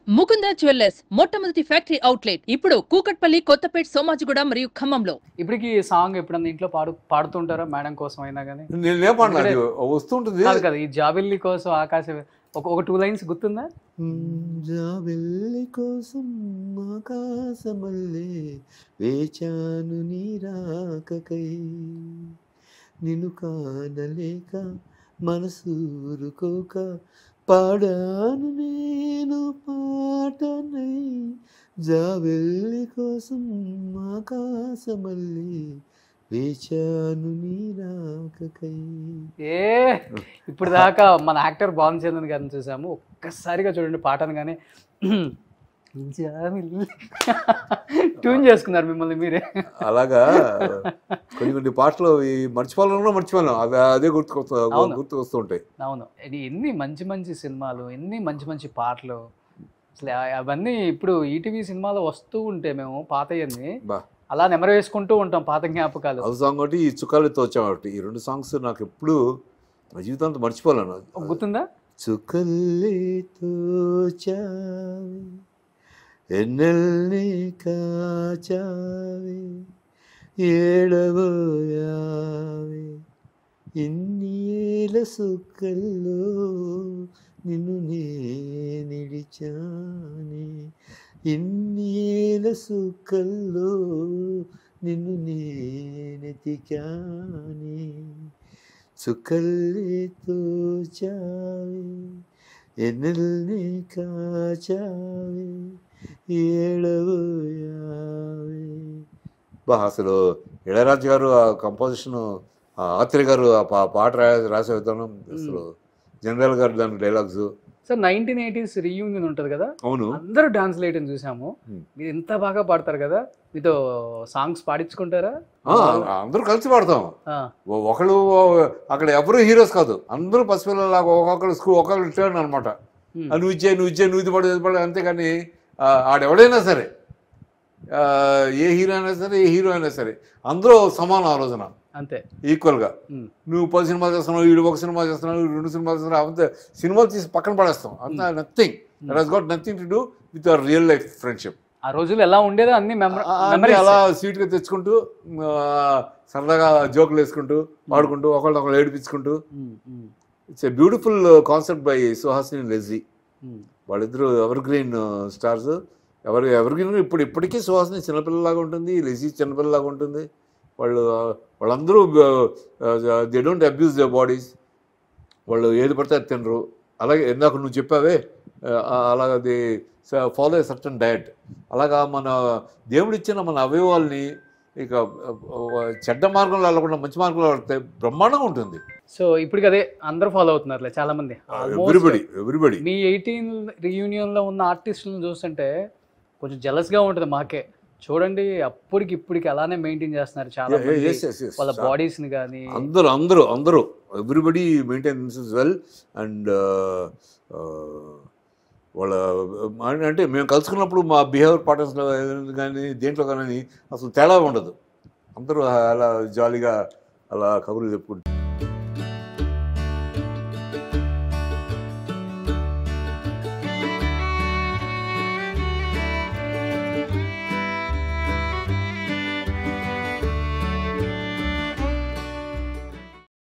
Mukunda jewellers మొట్టమొదటి factory outlet ఇప్పుడు కూకట్పల్లి, కొత్తపేట్, సోమాజిగూడ మరియు ఖమ్మంలో. ఇప్పటికి ఈ సాంగ్ ఎప్పుడన్నా ఇంట్లో పాడుతుంటారా మేడం కోసం అయినా కానీ? నేనే పాడినా, అది వస్తుంటుంది కదా ఈ జాబిల్లి కోసం ఆకాశం ఒక 2 లైన్స్ గుర్తుందా? జాబిల్లి కోసం ఆకాశమల్లే వేచాను నీ రాకకై, నిన్ను కానలేక మనసూరుకోక పాడాను నేను పాటనై, జాబిల్లి కోసం ఆకాశమల్లే వేచాను నీ రాకకై. ఇప్పుడు దాకా మన యాక్టర్ భానుచంద్రన్ గారిని చూసాము, ఒక్కసారిగా చూడండి పాట అనగానే ట్యూన్ చేసుకున్నారు మిమ్మల్ని మీరే. అలాగా కొన్ని పాటలు మర్చిపోవాలన్నా మర్చిపోయాను, అదే గుర్తుకు వస్తుంటాయి. అవును, ఎన్ని మంచి మంచి సినిమాలు, ఎన్ని మంచి మంచి పాటలు, అసలు అవన్నీ ఇప్పుడు ఈటీవీ సినిమాలో వస్తూ ఉంటే మేము పాతయన్ని అలా నెమరు వేసుకుంటూ ఉంటాం, పాత జ్ఞాపకాలు. అది సాంగ్ ఒకటి, ఈ చుక్కలతో వచ్చాం ఒకటి, ఈ 2 సాంగ్స్ నాకు ఎప్పుడు నా జీవితాంతో మర్చిపోలేను. గుర్తుందా? చుక్కలతో చావే ఎన్నెల్ని కాచావే, ఏడబోయావే ఇన్ని ఏళ్ళ సుక్కల్లో నిన్ను నిడిచానే, ఇన్ని ఏళ్ళ సుక్కల్లో నిన్ను నెతికానే, చుక్కలతో చావే ఎన్నెల్ని కాచావే ఏడబోయావే. అసలు ఇళయరాజు గారు ఆ కంపోజిషన్, ఆత్రేయ గారు ఆ పాట రాసే విధానం, అసలు జనరల్ గారు దాని డైలాగ్స్. సార్ 1980s రీయూనియన్ ఉంటుంది కదా, అవును, అందరూ డాన్స్ లేయటం చూసాము. మీరు ఎంత బాగా పాడతారు కదా, మీతో సాంగ్స్ పాడించుకుంటారా? అందరూ కలిసి పాడతాం. ఒకళ్ళు అక్కడ ఎవరు హీరోస్ కాదు, అందరూ పసిపిల్లలాగా ఒక్కొక్కరు స్కూల్ ఒక్కొక్కరు రిటర్న్ అనమాట. నువ్వు ఇచ్చే నువ్వు ఇది పడు అంతేకాని ఆడెవడైనా సరే, ఏ హీరో అయినా సరే, ఏ హీరో అయినా సరే, అందరూ సమానం ఆ రోజున, అంతే ఈక్వల్గా. నువ్వు 10 సినిమాలు చేస్తున్నావు, వీడు 1 సినిమా చేస్తున్నావు, 2 సినిమాలు చేస్తున్నావు, అంతే సినిమాలు తీసి పక్కన పడేస్తాం. అంత nothing, that has got nothing to do with your real life friendship. ఆ రోజులు ఎలా ఉండేదో అన్ని అలా స్వీట్గా తెచ్చుకుంటూ, సరదాగా జోకులు వేసుకుంటూ, పాడుకుంటూ, ఒకళ్ళు ఏడిపించుకుంటూ. It's a beautiful concept by Suhasini Lissy. వాళ్ళిద్దరూ evergreen stars. Evergreen ఇప్పటికీ సుహాసిని చిన్నపిల్లలాగా ఉంటుంది, లెజీ చిన్నపిల్లలాగా ఉంటుంది. వాళ్ళందరూ they don't abuse the bodies. వాళ్ళు ఏది పడితే అది తినరు. అలాగే ఇందాక నువ్వు చెప్పావే, అలాగా the follow a certain diet. అలాగా మన దేవుడు ఇచ్చిన మన అవయవాల్ని ఇక చెడ్డ మార్గంలో వెళ్ళకుండా మంచి మార్గంలో వెళ్తే బ్రహ్మాండంగా ఉంటుంది. సో ఇప్పటికి అదే అందరూ ఫాలో అవుతున్నారు చాలా మంది. ఎవ్రీబడి మీ 18 రీయూనియన్లో ఉన్న ఆర్టిస్టులను చూస్తుంటే కొంచెం జెలస్గా ఉంటుంది మాకే. చూడండి, అప్పటికి ఇప్పటికి అలానే మెయింటైన్ చేస్తున్నారు చాలా మంది వాళ్ళ బాడీస్ని కానీ. అందరూ ఎవ్రీబడి మెయింటైన్స్ వెల్. అండ్ వాళ్ళ అంటే మేము కలుసుకున్నప్పుడు మా బిహేవియర్ పాటర్స్లో కానీ దేంట్లో కానీ అసలు తేడా ఉండదు. అందరూ అలా జాలీగా అలా కబుర్లు చెప్పుకుంటారు.